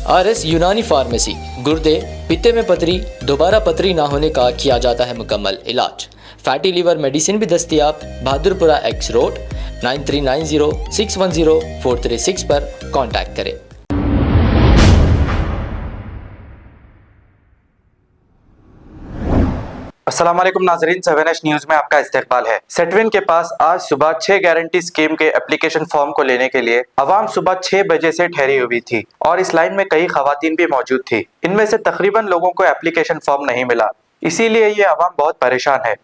RS यूनानी pharmacy, गुर्दे, पित्ते में पथरी, दोबारा पथरी ना होने का किया जाता है मुकम्मल इलाज। फैटी लीवर मेडिसिन भी दस्तियाब। बहादुरपुरा X रोड 9390610436 पर कांटेक्ट करें। अस्सलाम वालेकुम नाजरीन, 7H न्यूज में आपका इस्तकबाल है। सेटविन के पास आज सुबह 6 गारंटी स्कीम के एप्लीकेशन फॉर्म को लेने के लिए आवाम सुबह 6 बजे से ठहरी हुई थी और इस लाइन में कई खवातीन भी मौजूद थी। इनमें से तकरीबन लोगों को एप्लीकेशन फॉर्म नहीं मिला, इसीलिए ये आवाम बहुत परेशान है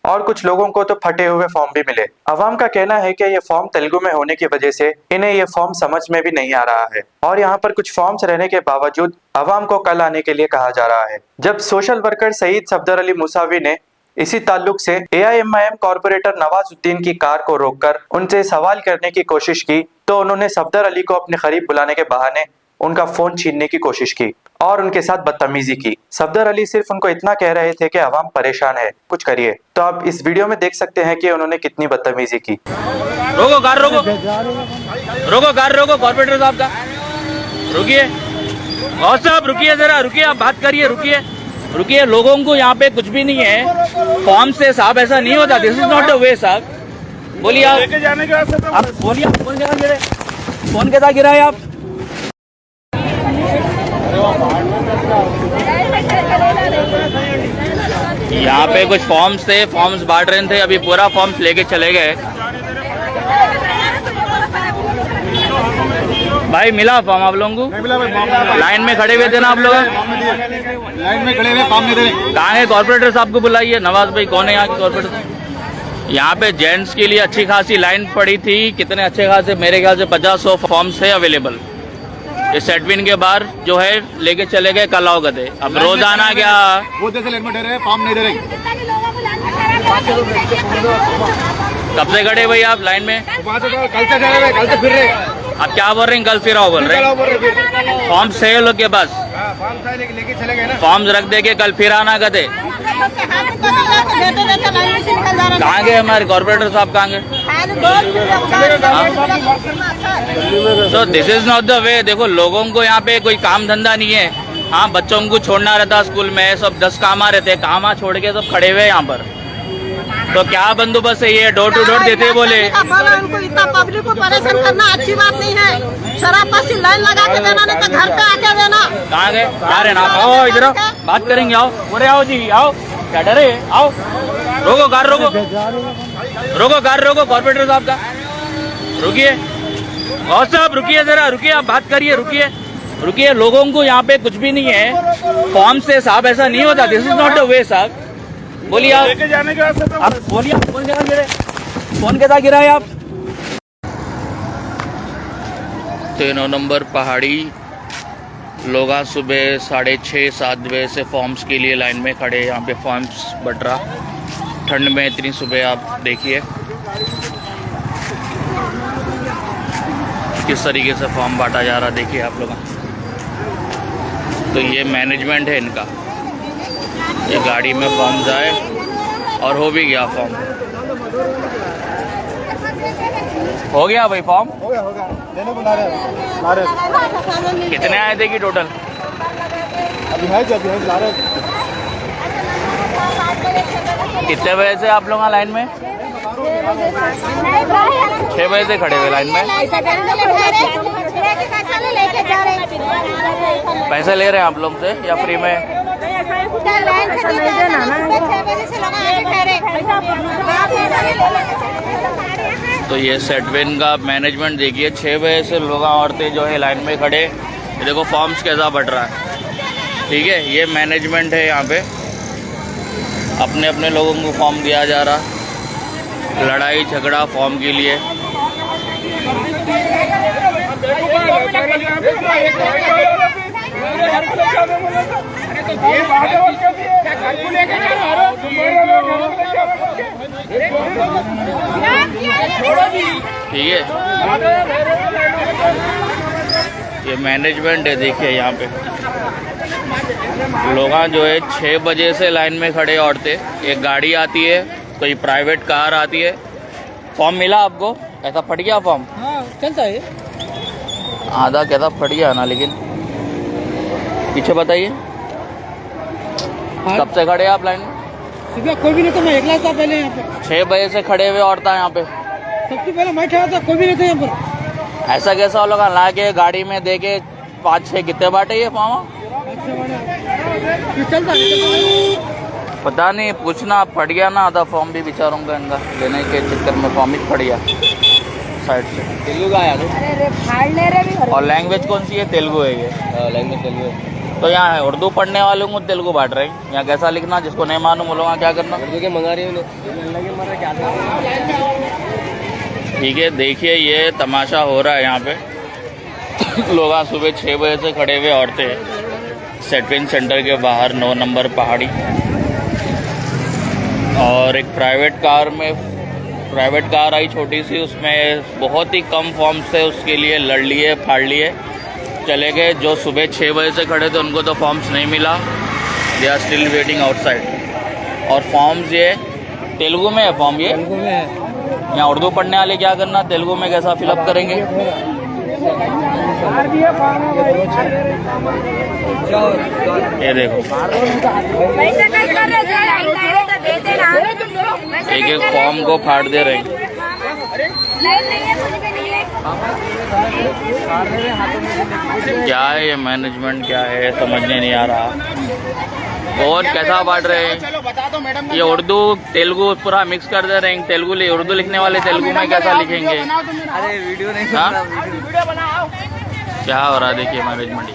और कुछ लोगों को तो फटे हुए फॉर्म भी मिले। आवाम का कहना है कि ये फॉर्म तेलुगु में होने की वजह से इन्हें ये फॉर्म समझ में भी नहीं आ रहा है और यहाँ पर कुछ फॉर्म्स रहने के बावजूद आवाम को कल आने के लिए कहा जा रहा है। जब सोशल वर्कर सईद सफदर अली मुसावी ने इसी ताल्लुक से AIMIM कॉर्पोरेटर नवाजुद्दीन की कार को रोककर उनसे सवाल करने की कोशिश की तो उन्होंने सफदर अली को अपने करीब बुलाने के बहाने उनका फोन छीनने की कोशिश की और उनके साथ बदतमीजी की। सफदर अली सिर्फ उनको इतना कह रहे थे कि आवाम परेशान है, कुछ करिए। तो आप इस वीडियो में देख सकते हैं कि उन्होंने कितनी बदतमीजी की। रोको कार, रोको रोको कार, रोको कॉर्पोरेटर साहब का, रुकिए और साहब रुकिए, जरा रुकिए, आप बात करिए, रुकिए रुकिए। लोगों को यहाँ पे कुछ भी नहीं है, फॉर्म से साहब ऐसा नहीं होता। This is not the way साहब। बोलिए आप बोलिए, फोन कैसा गिरे, फोन कैसा गिरा है आप? यहाँ पे कुछ फॉर्म्स थे, फॉर्म्स बांट रहे थे, अभी पूरा फॉर्म्स लेके चले गए। भाई मिला फॉर्म आप लोगों को? लाइन में खड़े हुए थे ना आप लोग? लाइन में खड़े हुए फॉर्म नहीं दे रहे। कहाँ है कॉर्पोरेटर साहब को बुलाइए। नवाज भाई कौन है यहाँ के कॉर्पोरेटर? यहाँ पे जेंट्स के लिए अच्छी खासी लाइन पड़ी थी, कितने अच्छे खासे, मेरे ख्याल से 50-100 फॉर्म्स थे अवेलेबल। ये सेटविन के बाहर जो है लेके चले गए, कल आओ गए। अब रोजाना क्या वो जैसे लाइन में ठहरे फॉर्म नहीं दे रहे। कब से खड़े भाई आप लाइन में? कल से ठहरे हुए, कल से फिर रहे। आप क्या बोल रहे हैं? कल फिर आओ बोल रहे हैं। फॉर्म सही लोग के पास लेके चले गए ना, फॉर्म रख दे के कल फिर आना कहते। कहाँ गए हमारे कॉर्पोरेटर साहब, कहाँ गए? तो this is not the way. देखो लोगों को यहाँ पे कोई काम धंधा नहीं है। हाँ, बच्चों को छोड़ना रहता स्कूल में, सब 10 कामा रहते, कामा छोड़ के सब खड़े हुए यहाँ पर। तो क्या बंदोबस्त है ये? डोर टू डोर देते बोले। उनको इतना पब्लिक को परेशान करना अच्छी बात नहीं है। शराब पास लाइन लगा के देना, नहीं तो घर पे आके देना। कहाँ गए? आ रहे ना, आओ इधर बात करेंगे, आओ बोले, आओ जी आओ, क्या डरे, आओ। रोको कार, रोको रोको कार, रोको कॉर्पोरेटर साहब का, रुकिए और साहब रुकिए, जरा रुकिए, आप बात करिए, रुकिए रुकिए। लोगों को यहाँ पे कुछ भी नहीं है, फॉर्म से साहब ऐसा नहीं होता। This is not the way साहब। बोलिए आप बोलिए, फोन कैसा गिरे, फोन कैसा गिरा है आप? 3 नंबर पहाड़ी लोग आज सुबह 6:30-7 बजे से फॉर्म्स के लिए लाइन में खड़े। यहाँ पे फॉर्म्स बट रहा, ठंड में इतनी सुबह आप देखिए किस तरीके से फॉर्म बांटा जा रहा, देखिए आप लोग। तो ये मैनेजमेंट है इनका, ये गाड़ी में फॉर्म जाए और हो भी गया फॉर्म। हो गया भाई फॉर्म? हो गया देने को ला रहे। कितने आए थे कि टोटल? अभी है ला रहे। कितने बजे से आप लोग लाइन में? 6 बजे से खड़े हुए लाइन में। पैसे ले रहे हैं आप लोग से या फ्री में? तो ये सेटविन का मैनेजमेंट देखिए, 6 बजे से लोग औरतें जो है लाइन में खड़े। ये देखो फॉर्म्स कैसा बट रहा है, ठीक है। ये मैनेजमेंट है यहाँ पे, अपने अपने लोगों को फॉर्म दिया जा रहा, लड़ाई झगड़ा फॉर्म के लिए। ठीक है, ये मैनेजमेंट है, देखिए यहाँ पे लोग जो है 6 बजे से लाइन में खड़े औरतें। एक गाड़ी आती है, कोई प्राइवेट कार आती है। फॉर्म मिला आपको? ऐसा फट गया फॉर्म? हाँ चलता है, आधा कैसा फट गया ना, लेकिन पीछे बताइए, कब से खड़े हैं आप लाइन में? सुबह कोई भी नहीं था, मैं अकेला था पहले यहाँ पे। 6 बजे से खड़े हुए औरतें यहाँ पे। सबसे पहले मैं ठहरा था, कोई भी नहीं था यहाँ पर। ऐसा कैसा लोग ला के गाड़ी में दे के 5-6 कितने बांटे ये फॉर्म? चलता पता नहीं, पूछना फट गया ना आधा फॉर्म भी बेचारों का, इनका लेने के चक्कर में फॉर्म ही फट गया साइड से। तेलुगु का आया तो? और लैंग्वेज कौन सी है? तेलुगु है ये। लैंग्वेज तेलुगु है। तो यहाँ है उर्दू पढ़ने वालों को तेलुगु बांट रहे हैं। यहाँ कैसा लिखना, जिसको नहीं मालूम वो लोग क्या करना? उर्दू के मंगा रही है। ठीक है, देखिए ये तमाशा हो रहा है यहाँ पे। लोग आज सुबह 6 बजे से खड़े हुए औरतें सेटविन सेंटर के बाहर 9 नंबर पहाड़ी, और एक प्राइवेट कार आई छोटी सी, उसमें बहुत ही कम फॉर्म्स थे, उसके लिए लड़ लिए फाड़ लिए चले गए। जो सुबह 6 बजे से खड़े थे उनको तो फॉर्म्स नहीं मिला, they are still waiting outside. और फॉर्म्स ये तेलुगु में है, फॉर्म ये यहाँ उर्दू पढ़ने वाले क्या करना, तेलुगु में कैसा फिलअप करेंगे? ये देखो एक एक फॉर्म को फाड़ दे रहे हैं। क्या है ये मैनेजमेंट, क्या है समझने नहीं आ रहा। और कैसा बांट रहे हैं ये, उर्दू तेलुगु पूरा मिक्स कर दे रहे हैं। तेलुगु उर्दू लिखने वाले तेलुगु में कैसा लिखेंगे? अरे वीडियो नहीं हाँ? क्या हो रहा है देखिए मैनेजमेंट।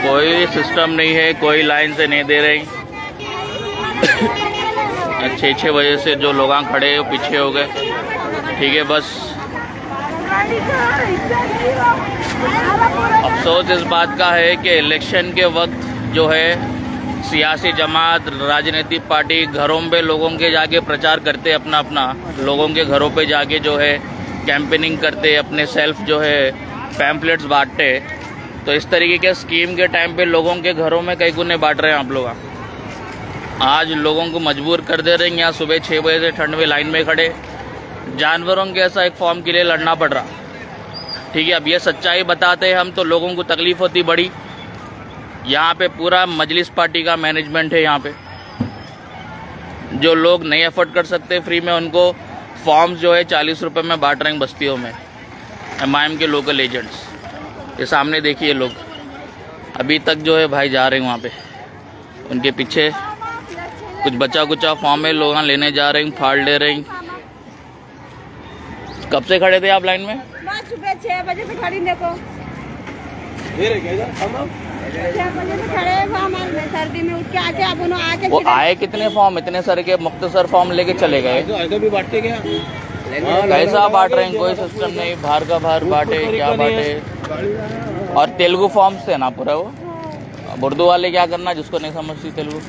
कोई सिस्टम नहीं है, कोई लाइन से नहीं दे रही। 6 बजे से जो लोग खड़े हो पीछे हो गए। ठीक है, बस अफसोस इस बात का है कि इलेक्शन के वक्त जो है सियासी जमात, राजनीतिक पार्टी घरों पे लोगों के जाके प्रचार करते, अपना लोगों के घरों पे जाके जो है कैंपेनिंग करते, अपने सेल्फ जो है पैम्पलेट्स बांटते। तो इस तरीके के स्कीम के टाइम पे लोगों के घरों में कई गुने बांट रहे हैं आप लोग। आज लोगों को मजबूर कर दे रहे हैं, यहाँ सुबह 6 बजे से ठंड में लाइन में खड़े, जानवरों के ऐसा एक फॉर्म के लिए लड़ना पड़ रहा। ठीक है, अब ये सच्चाई बताते हैं हम तो लोगों को तकलीफ होती बड़ी। यहाँ पे पूरा मजलिस पार्टी का मैनेजमेंट है। यहाँ पे जो लोग नहीं अफोर्ड कर सकते फ्री में, उनको फॉर्म्स जो है 40 रुपये में बांट रहे हैं बस्तियों में। MIM के लोकल एजेंट्स, ये सामने देखिए लोग अभी तक जो है भाई जा रहे हैं वहाँ पे, उनके पीछे कुछ बचा कुचा फॉर्म है, लोग लेने जा रहे हैं, फाड़ ले रहे हैं। कब से खड़े थे आप लाइन में? सुबह 6 बजे से खड़ी, देखो 6 बजे से खड़े हमारे सर्दी में उठ के आके अब उन्होंने आके वो आए कितने फॉर्म, इतने सारे के मुख्तसर फॉर्म लेके चले गए। भी बांटते गया, कैसा बांट रहे हैं, कोई सिस्टम नहीं, बाहर का बाहर बांटे, क्या बांटे। और तेलुगु फॉर्म्स थे ना पूरा वो। अब उर्दू वाले क्या करना जिसको नहीं समझती तेलुगु।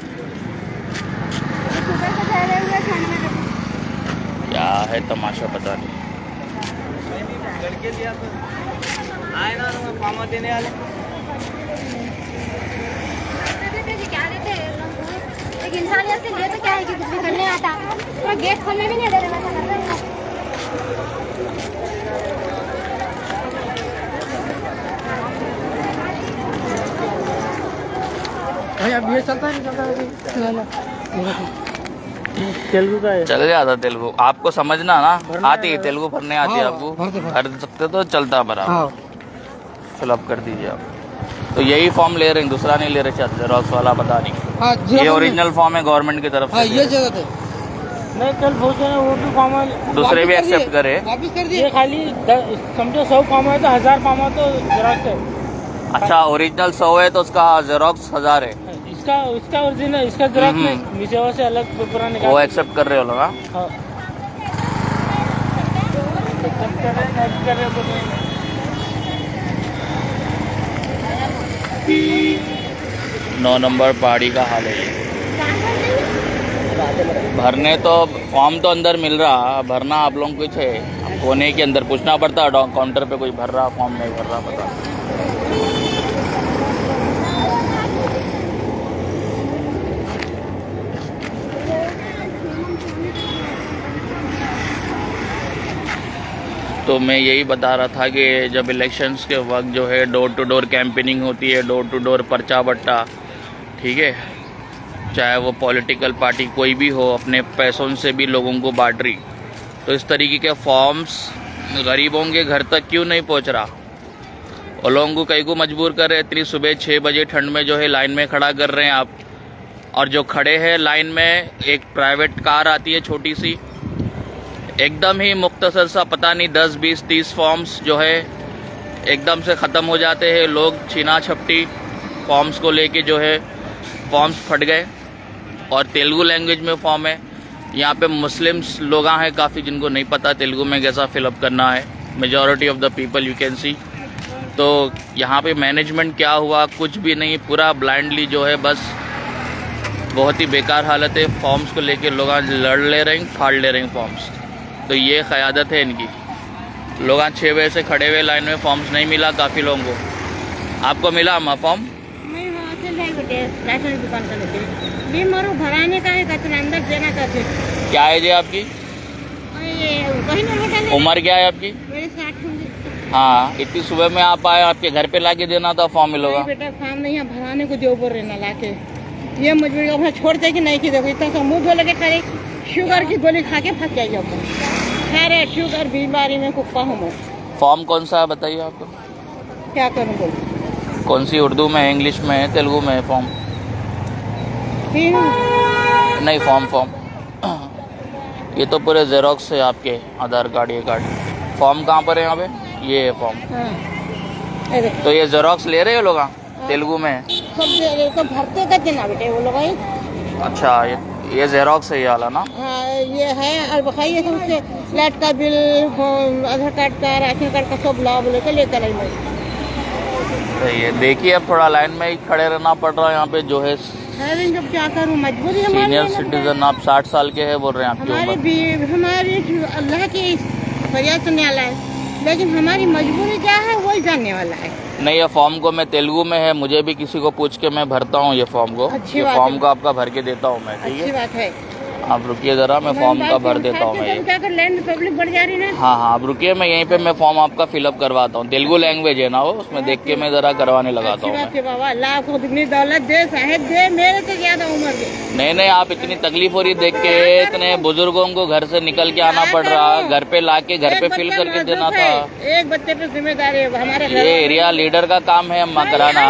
क्या है तमाशा पता नहीं। आए ना फार्मा देने वाले एक इंसानियत से लिए तो क्या है कि कुछ भी करने आता, तो गेट खोलने भी नहीं दे रहे। भाई अब ये चलता नहीं चलता तेलुगु का है। चल जाता तेलुगु, आपको समझना ना आती है तेलुगु, भरने आती है आपको, भर सकते तो चलता बराबर। फिलअप कर दीजिए आप। तो यही फॉर्म ले रहे हैं, दूसरा नहीं ले रहे, जेरॉक्स वाला पता नहीं। ये ओरिजिनल फॉर्म है गवर्नमेंट की तरफ से। ये जगह थे नहीं, कल बहुत वो भी फॉर्म है, दूसरे भी एक्सेप्ट करे। वापिस कर दिए। खाली समझो 100 फॉर्म है तो 1000 फॉर्म है तो जेरॉक्स है। अच्छा, ओरिजिनल 100 है तो उसका जेरॉक्स 1000 है। इसका ओरिजिनल, इसका जेरॉक्स नहीं, नीचे से अलग पेपर निकाल। वो एक्सेप्ट कर रहे हो लोग? हाँ, एक्सेप्ट कर रहे हो। 9 नंबर पहाड़ी का हाल है ये। भरने तो फॉर्म तो अंदर मिल रहा, भरना आप लोगों को कुछ है, कोने के अंदर पूछना पड़ता है काउंटर पे, कोई भर रहा फॉर्म नहीं भर रहा पता। तो मैं यही बता रहा था कि जब इलेक्शंस के वक्त जो है डोर टू डोर कैंपेनिंग होती है, डोर टू डोर पर्चा बट्टा, ठीक है, चाहे वो पॉलिटिकल पार्टी कोई भी हो, अपने पैसों से भी लोगों को बांट रही, तो इस तरीके के फॉर्म्स गरीबों के घर तक क्यों नहीं पहुंच रहा? और लोगों को कई को मजबूर कर रहे हैं, इतनी सुबह 6 बजे ठंड में जो है लाइन में खड़ा कर रहे हैं आप। और जो खड़े हैं लाइन में, एक प्राइवेट कार आती है छोटी सी, एकदम ही मुख्तसर सा, पता नहीं 10, 20, 30 फॉर्म्स जो है एकदम से ख़त्म हो जाते हैं। लोग छीना छपटी फॉर्म्स को लेके जो है फॉर्म्स फट गए। और तेलुगु लैंग्वेज में फॉर्म है। यहाँ पे मुस्लिम्स लोग हैं काफ़ी, जिनको नहीं पता तेलुगु में कैसा फिलअप करना है। Majority of the people you can see. तो यहाँ पे मैनेजमेंट क्या हुआ, कुछ भी नहीं, पूरा ब्लाइंडली जो है बस बहुत ही बेकार हालत है। फॉर्म्स को लेके लोग लड़ ले रहे हैं, फाड़ ले रहे हैं फॉर्म्स। तो ये क़यादत है इनकी। लोग 6 बजे से खड़े हुए लाइन में, फॉर्म्स नहीं मिला काफ़ी लोगों को। आपको मिला अम्मा फॉर्म? मैं वहाँ से ले बेटे राशन दुकान का लेके भी मारो भराने का है, कहते अंदर देना कहते। क्या एज है आपकी? कहीं ना बेटा उम्र क्या है आपकी? मेरे 60 होंगे। हाँ, इतनी सुबह में आप आए, आपके घर पे लाके देना था फॉर्म मिलेगा। बेटा फॉर्म नहीं है, भराने को दे ऊपर रहना लाके, ये मजबूरी अपना छोड़ते कि नहीं कि देखो इतना सा मुँह धो लगे खड़े, शुगर की गोली खा के फंस जाइए। खैर है, शुगर बीमारी में कुप्पा हूँ मैं। फॉर्म कौन सा है बताइए आपको? क्या करूँ बोल? कौन सी, उर्दू में है, इंग्लिश में है, तेलुगु में है फॉर्म? नहीं, फॉर्म ये तो पूरे जेरोक्स है आपके आधार कार्ड, ये कार्ड। फॉर्म कहाँ पर है यहाँ पे? ये है फॉर्म। तो ये जेरोक्स ले रहे हो लोग? तेलुगु में है सब तो भरते का देना बेटे वो लोग। अच्छा, ये जेरोक्स है ये वाला ना? हाँ ये है। और बताइए कि उससे फ्लैट का बिल, आधार कार्ड का, राशन कार्ड का सब लाभ लेकर लेकर आई मैं। ये देखिए, अब थोड़ा लाइन में ही खड़े रहना पड़ रहा है यहाँ पे जो है। जब क्या करूँ, मजबूरी है। सीनियर सिटीजन आप 60 साल के हैं बोल रहे हैं आपकी उम्र। हमारी अल्लाह की फरियाद सुनने वाला है, लेकिन हमारी मजबूरी क्या है वही जानने वाला है। नहीं, ये फॉर्म को मैं तेलुगु में है, मुझे भी किसी को पूछ के मैं भरता हूँ ये फॉर्म को। ये फॉर्म को आपका भर के देता हूँ मैं, ठीक है? अच्छी बात है। आप रुकिए जरा, मैं फॉर्म का भर देता हूँ मैं। क्या कर, लैंड पब्लिक बढ़ जा रही है। हाँ, आप रुकिए, मैं यहीं पे मैं फॉर्म आपका फिलअप करवाता हूँ। तेलुगु लैंग्वेज है ना वो, उसमें देख के मैं जरा करवाने लगाता हूँ मैं। बाबा अल्लाह आपको इतनी दौलत दे, साहेब दे, मेरे से ज्यादा उम्र दे। नहीं, आप इतनी तकलीफ हो रही देख के, इतने बुजुर्गों को घर से निकल के आना पड़ रहा, घर पे ला के घर पे फिल करके देना था। एक बच्चे पे जिम्मेदारी है हमारे। ये एरिया लीडर का काम है अम्मा कराना।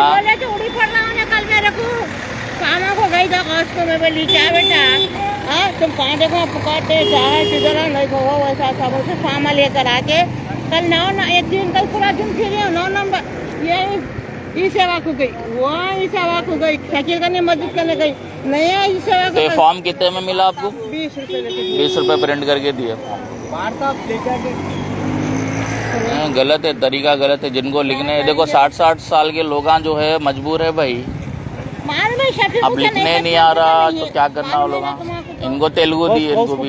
को गई था को मैं बोली क्या बेटा, हाँ तुम कहाँ देखो पुकारते चाहे किधर नहीं खो वैसा सब से सामान लेकर आके कल 9 एक दिन कल पूरा दिन फिर 9 नंबर ये ई सेवा को गई, वहाँ ई सेवा को गई, शकील करने मस्जिद करने गई, नया ई सेवा को। तो फॉर्म कितने में मिला आपको? 20 रुपये। 20 रुपये प्रिंट करके दिए। गलत है, तरीका गलत है। जिनको लिखने है, देखो 60 साल के लोग जो है मजबूर है भाई, अब लिखने नहीं आ रहा तो क्या करना हो लोग। इनको तेलुगु दी है, इनको भी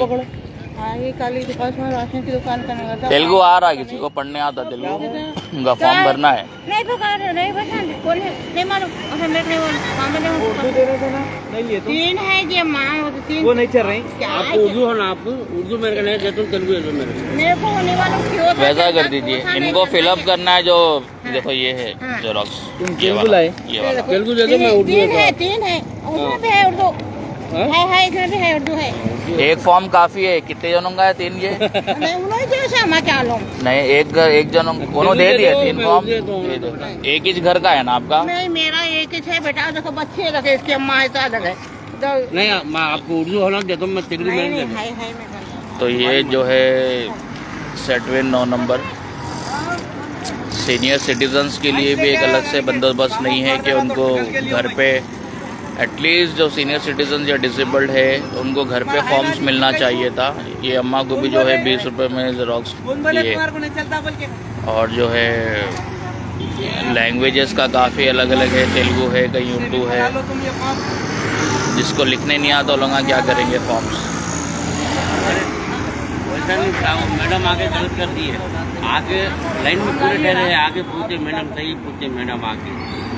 तेलुगु आ रहा है, किसी को पढ़ने आता तेलुगु, उनका फॉर्म भरना है। तीन है ये तीन वो नहीं चल रही। आपको उर्दू हो ना, आप उर्दू मेरे का नहीं देते, तेलुगु है मेरे को होने वालों क्यों। वैसा कर दीजिए, इनको फिलअप करना है जो देखो ये है जेरोक्स, ये वाला तेलुगु दे दो, मैं उर्दू देता हूं। 3 है, उसमें भी है उर्दू, है इसमें भी है उर्दू है। एक फॉर्म काफी है, कितने जनों का है? 3 ये नहीं उन्होंने जैसा मैं क्या लूं। नहीं, एक जनों को दे दिए 3 फॉर्म। एक ही घर का है ना आपका? नहीं मेरा एक ही है बेटा, देखो बच्चे लगे, इसकी अम्मा है तो लगे। नहीं मैं आपको उर्दू होना देता हूँ, मैं तेलुगु में नहीं है। तो ये जो है सेटविन 9 नंबर सीनियर सिटीजन्स के लिए भी एक अलग से बंदोबस्त नहीं है कि उनको घर पे एटलीस्ट जो सीनियर सिटीजन या डिसेबल्ड है उनको घर पे फॉर्म्स मिलना चाहिए था। ये अम्मा को भी जो है 20 रुपये में ज़ेरॉक्स दिए। और जो है लैंग्वेजेस का काफ़ी अलग अलग है, तेलुगु है, कहीं उर्दू है। जिसको लिखने नहीं आता लोग क्या करेंगे फॉर्म्स। मैडम आगे गलत कर दी है, आगे लाइन में पूरे ठहरे हैं, आगे पूछते मैडम, सही पूछते मैडम, आगे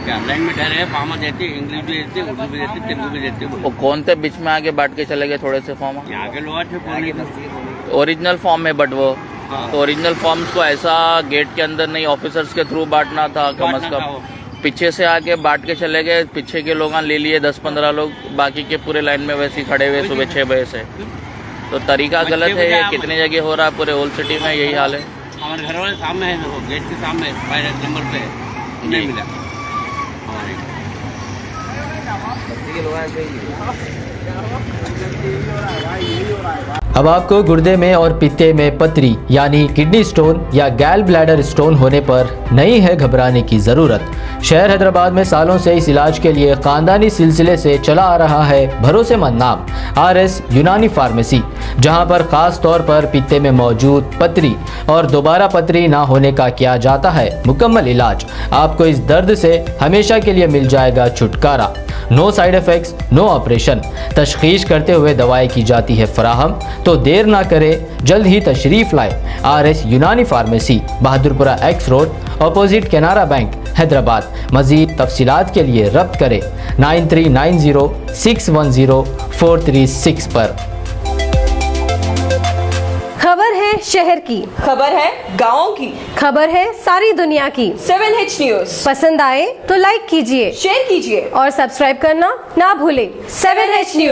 क्या लाइन में ठहरे हैं, फॉर्म देते, इंग्लिश भी देते, उर्दू भी देते, तेलुगु भी देते। वो कौन थे बीच में आगे बांट के चले गए थोड़े से फॉर्म? आगे लोग थे, ओरिजिनल फॉर्म है बट वो हाँ। तो ओरिजिनल फॉर्म्स को ऐसा गेट के अंदर नहीं, ऑफिसर्स के थ्रू बांटना था कम से कम। पीछे से आके बांट के चले गए, पीछे के लोग ले लिए 10-15 लोग, बाकी के पूरे लाइन में वैसे ही खड़े हुए सुबह 6 बजे से। तो तरीका गलत है, ये कितनी जगह हो रहा है, पूरे होल सिटी में यही हाल है। हमारे घर वाले सामने है, देखो गेट के सामने पहले नंबर पे है, नहीं मिला हमारे। अब आपको गुर्दे में और पित्ते में पथरी यानी किडनी स्टोन या गैल ब्लैडर स्टोन होने पर नहीं है घबराने की ज़रूरत। शहर हैदराबाद में सालों से इस इलाज के लिए खानदानी सिलसिले से चला आ रहा है भरोसेमंद नाम RS यूनानी फार्मेसी, जहां पर खास तौर पर पित्ते में मौजूद पथरी और दोबारा पथरी ना होने का किया जाता है मुकम्मल इलाज। आपको इस दर्द से हमेशा के लिए मिल जाएगा छुटकारा। No side effects, no operation. तशखीस करते हुए दवाएं की जाती है फराहम। तो देर ना करें, जल्द ही तशरीफ लाए RS यूनानी pharmacy, Bahadurpura X road, opposite Canara bank, Hyderabad. मज़ीद तफसीलात के लिए रब्त करें 9390610436 पर। खबर है शहर की, खबर है गाँव की, खबर है सारी दुनिया की। 7H न्यूज पसंद आए तो लाइक कीजिए, शेयर कीजिए और सब्सक्राइब करना ना भूलें। 7H news.